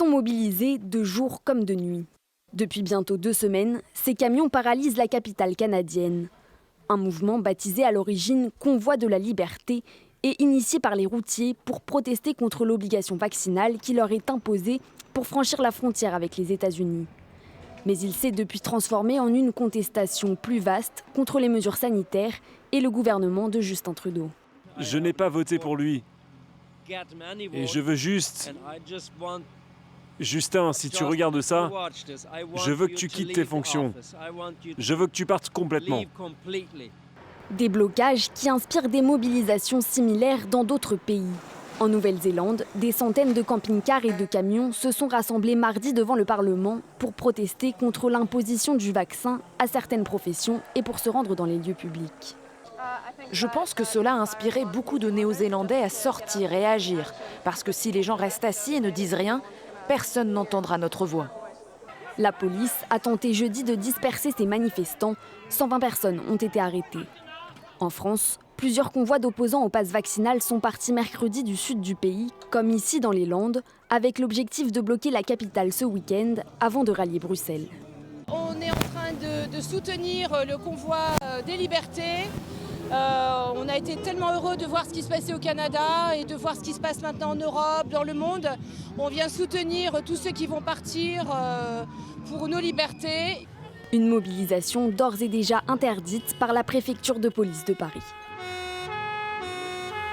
sont mobilisés de jour comme de nuit. Depuis bientôt 2 semaines, ces camions paralysent la capitale canadienne. Un mouvement baptisé à l'origine Convoi de la liberté et initié par les routiers pour protester contre l'obligation vaccinale qui leur est imposée pour franchir la frontière avec les États-Unis. Mais il s'est depuis transformé en une contestation plus vaste contre les mesures sanitaires et le gouvernement de Justin Trudeau. Je n'ai pas voté pour lui. Et je veux juste... Justin, si tu regardes ça, je veux que tu quittes tes fonctions. Je veux que tu partes complètement. Des blocages qui inspirent des mobilisations similaires dans d'autres pays. En Nouvelle-Zélande, des centaines de camping-cars et de camions se sont rassemblés mardi devant le Parlement pour protester contre l'imposition du vaccin à certaines professions et pour se rendre dans les lieux publics. Je pense que cela a inspiré beaucoup de Néo-Zélandais à sortir et à agir. Parce que si les gens restent assis et ne disent rien, personne n'entendra notre voix. La police a tenté jeudi de disperser ces manifestants. 120 personnes ont été arrêtées. En France, plusieurs convois d'opposants au pass vaccinal sont partis mercredi du sud du pays, comme ici dans les Landes, avec l'objectif de bloquer la capitale ce week-end avant de rallier Bruxelles. On est en train de soutenir le convoi des libertés. On a été tellement heureux de voir ce qui se passait au Canada et de voir ce qui se passe maintenant en Europe, dans le monde. On vient soutenir tous ceux qui vont partir pour nos libertés. Une mobilisation d'ores et déjà interdite par la préfecture de police de Paris.